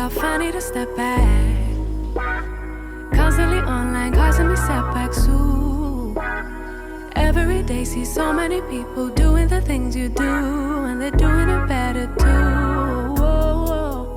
I finally need to step back. Constantly online, causing me setbacks too. Every day see so many people doing the things you do, and they're doing it better too. Whoa, whoa.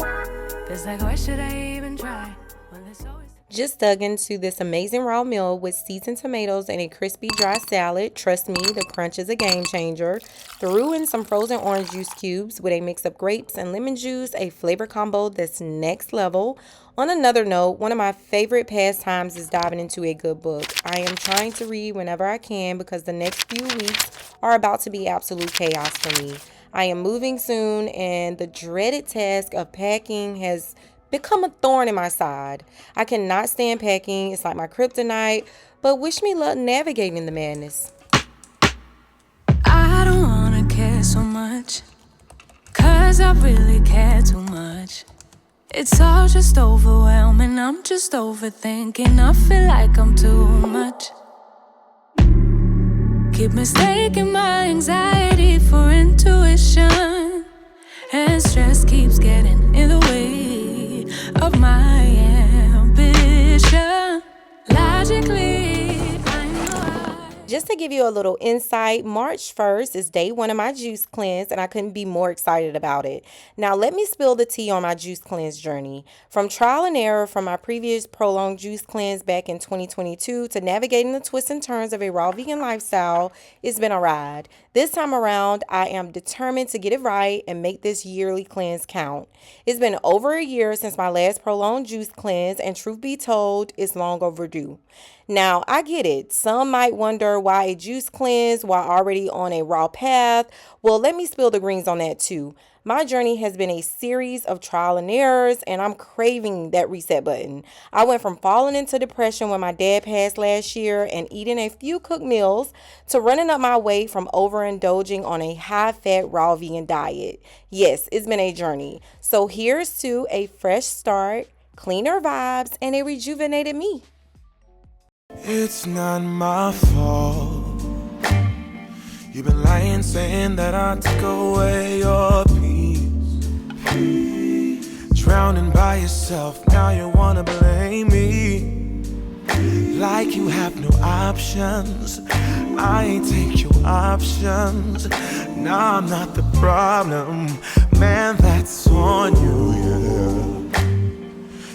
It's like, why should I even try when there's always... Just dug into this amazing raw meal with seasoned tomatoes and a crispy dry salad. Trust me, the crunch is a game changer. Threw in some frozen orange juice cubes with a mix of grapes and lemon juice, a flavor combo that's next level. On another note, one of my favorite pastimes is diving into a good book. I am trying to read whenever I can because the next few weeks are about to be absolute chaos for me. I am moving soon, and the dreaded task of packing has become a thorn in my side. I cannot stand packing. It's like my kryptonite, but wish me luck navigating the madness. I don't wanna care so much, 'cause I really care too much. It's all just overwhelming, I'm just overthinking. I feel like I'm too much. Keep mistaking my anxiety for intuition, and stress keeps getting in the way of my ambition. Logically, I know Just to give you a little insight, March 1st is day one of my juice cleanse, and I couldn't be more excited about it. Now, let me spill the tea on my juice cleanse journey. From trial and error from my previous prolonged juice cleanse back in 2022 to navigating the twists and turns of a raw vegan lifestyle, it's been a ride. This time around, I am determined to get it right and make this yearly cleanse count. It's been over a year since my last prolonged juice cleanse, and truth be told, it's long overdue. Now, I get it. Some might wonder why a juice cleanse while already on a raw path. Well, let me spill the greens on that too. My journey has been a series of trial and errors, and I'm craving that reset button. I went from falling into depression when my dad passed last year and eating a few cooked meals to running up my weight from overindulging on a high-fat raw vegan diet. Yes, it's been a journey. So here's to a fresh start, cleaner vibes, and a rejuvenated me. It's not my fault. You've been lying, saying that I took away your peace. Drowning by yourself, now you wanna blame me. Like you have no options. I ain't take your options. Nah, I'm not the problem. Man, that's on you, yeah.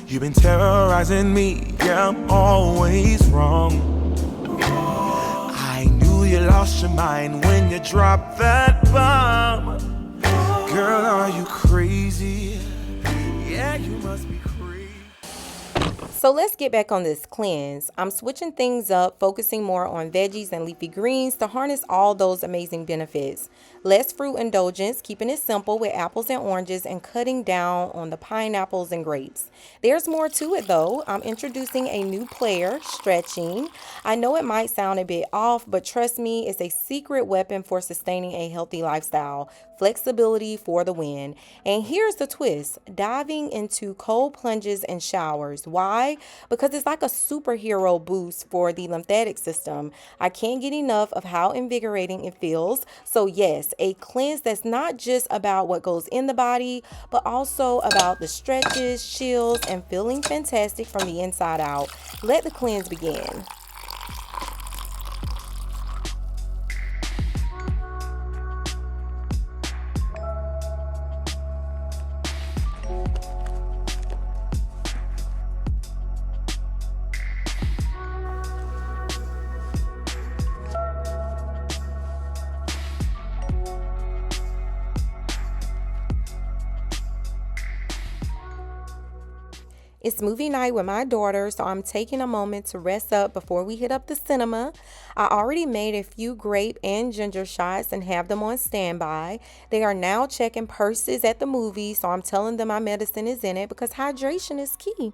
You've been terrorizing me, yeah, I'm always wrong. I knew you lost your mind when you dropped that bomb. Girl, are you crazy? Yeah, you must be crazy. So let's get back on this cleanse. I'm switching things up, focusing more on veggies and leafy greens to harness all those amazing benefits. Less fruit indulgence, keeping it simple with apples and oranges, and cutting down on the pineapples and grapes. There's more to it though. I'm introducing a new player, stretching. I know it might sound a bit off, but trust me, it's a secret weapon for sustaining a healthy lifestyle. Flexibility for the win. And here's the twist, diving into cold plunges and showers. Why? Because it's like a superhero boost for the lymphatic system. I can't get enough of how invigorating it feels. So yes, a cleanse that's not just about what goes in the body, but also about the stretches, chills, and feeling fantastic from the inside out. Let the cleanse begin. It's movie night with my daughter, so I'm taking a moment to rest up before we hit up the cinema. I already made a few grape and ginger shots and have them on standby. They are now checking purses at the movie, so I'm telling them my medicine is in it because hydration is key.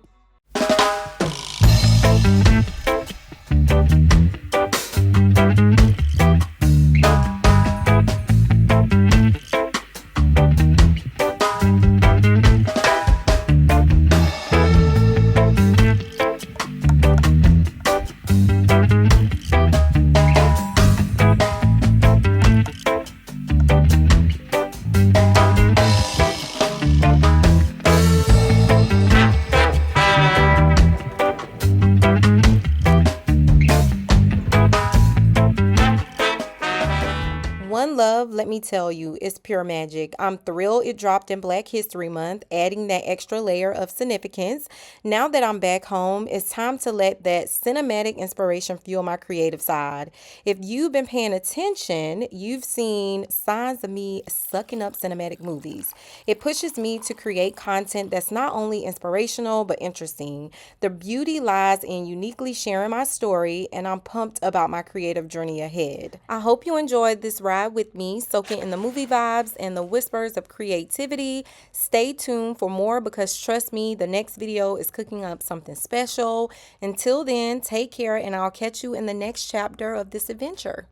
me tell you, it's pure magic. I'm thrilled it dropped in Black History Month, adding that extra layer of significance. Now that I'm back home, it's time to let that cinematic inspiration fuel my creative side. If you've been paying attention, you've seen signs of me sucking up cinematic movies. It pushes me to create content that's not only inspirational but interesting. The beauty lies in uniquely sharing my story, and I'm pumped about my creative journey ahead. I hope you enjoyed this ride with me, soaking in the movie vibes and the whispers of creativity. Stay tuned for more because trust me, the next video is cooking up something special. Until then, take care and I'll catch you in the next chapter of this adventure.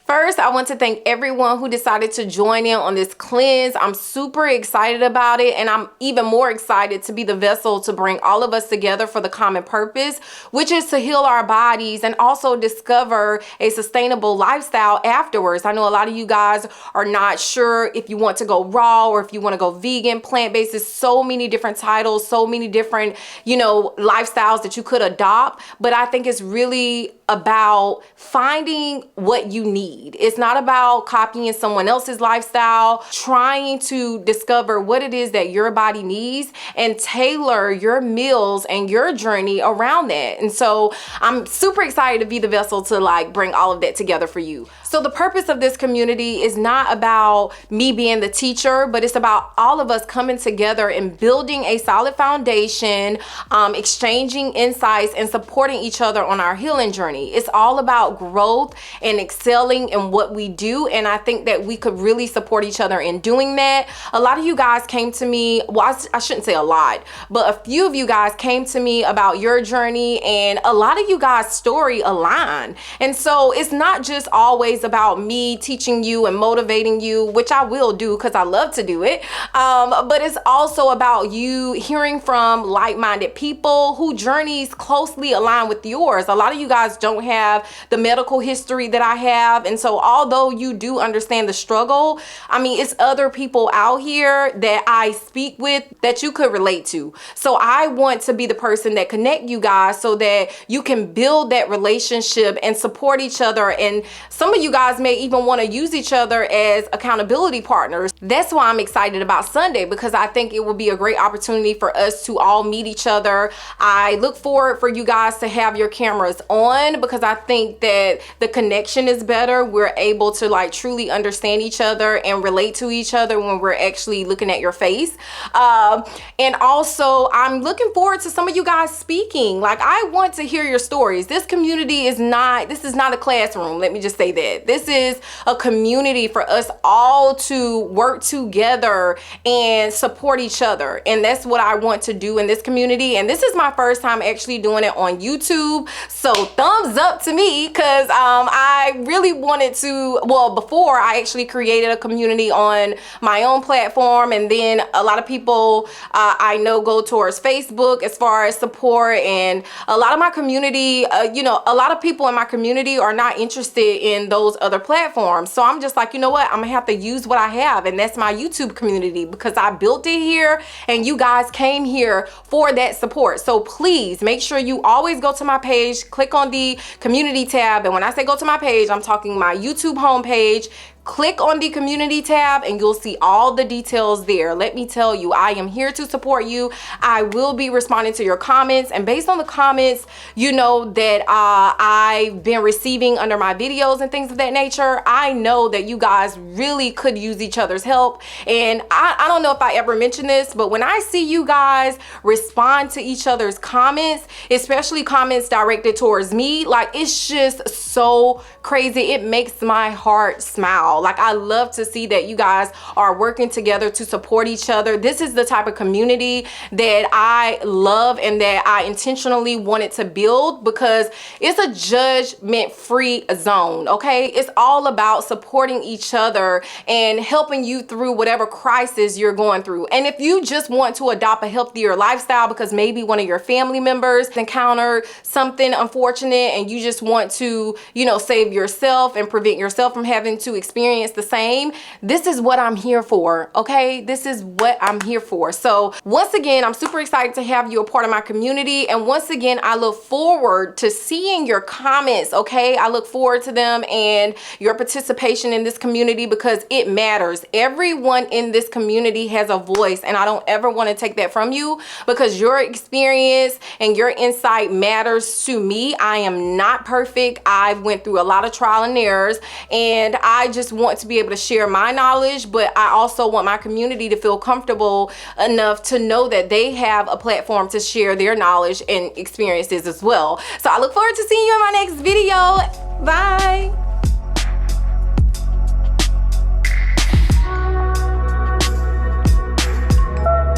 First, I want to thank everyone who decided to join in on this cleanse. I'm super excited about it, and I'm even more excited to be the vessel to bring all of us together for the common purpose, which is to heal our bodies and also discover a sustainable lifestyle afterwards. I know a lot of you guys are not sure if you want to go raw or if you want to go vegan, plant-based. There's so many different titles, so many different, lifestyles that you could adopt, but I think it's really about finding what you need. It's not about copying someone else's lifestyle, trying to discover what it is that your body needs and tailor your meals and your journey around that. And so I'm super excited to be the vessel to bring all of that together for you. So the purpose of this community is not about me being the teacher, but it's about all of us coming together and building a solid foundation, exchanging insights and supporting each other on our healing journey. It's all about growth and excelling in what we do. And I think that we could really support each other in doing that. A lot of you guys came to me, well, I shouldn't say a lot, but a few of you guys came to me about your journey, and a lot of you guys' story align. And so it's not just always about me teaching you and motivating you, which I will do because I love to do it. But it's also about you hearing from like-minded people who journeys closely align with yours. A lot of you guys don't have the medical history that I have. And so although you do understand the struggle, it's other people out here that I speak with that you could relate to. So I want to be the person that connect you guys so that you can build that relationship and support each other. And some of you guys may even want to use each other as accountability partners. That's why I'm excited about Sunday, because I think it will be a great opportunity for us to all meet each other. I look forward for you guys to have your cameras on because I think that the connection is better. We're able to truly understand each other and relate to each other when we're actually looking at your face. And also I'm looking forward to some of you guys speaking. I want to hear your stories. This community is not a classroom. Let me just say that. This is a community for us all to work together and support each other. And that's what I want to do in this community. And this is my first time actually doing it on YouTube. So thumbs up to me, because I really wanted to, before I actually created a community on my own platform. And then a lot of people I know go towards Facebook as far as support. And a lot of my community, a lot of people in my community are not interested in those other platforms. So I'm just like, you know what? I'm gonna have to use what I have. And that's my YouTube community, because I built it here and you guys came here for that support. So please make sure you always go to my page, click on the community tab. And when I say go to my page, I'm talking my YouTube homepage. Click on the community tab and you'll see all the details there. Let me tell you, I am here to support you. I will be responding to your comments, and based on the comments, that I've been receiving under my videos and things of that nature, I know that you guys really could use each other's help. And I don't know if I ever mentioned this, but when I see you guys respond to each other's comments, especially comments directed towards me, it's just so crazy. It makes my heart smile. I love to see that you guys are working together to support each other. This is the type of community that I love and that I intentionally wanted to build, because it's a judgment-free zone, okay? It's all about supporting each other and helping you through whatever crisis you're going through. And if you just want to adopt a healthier lifestyle because maybe one of your family members encountered something unfortunate and you just want to, save yourself and prevent yourself from having to experience experience the same, this is what I'm here for, okay? This is what I'm here for. So once again, I'm super excited to have you a part of my community. And once again, I look forward to seeing your comments, okay? I look forward to them and your participation in this community because it matters. Everyone in this community has a voice, and I don't ever want to take that from you because your experience and your insight matters to me. I am not perfect. I've went through a lot of trial and errors, and I just want to be able to share my knowledge, but I also want my community to feel comfortable enough to know that they have a platform to share their knowledge and experiences as well. So I look forward to seeing you in my next video. Bye.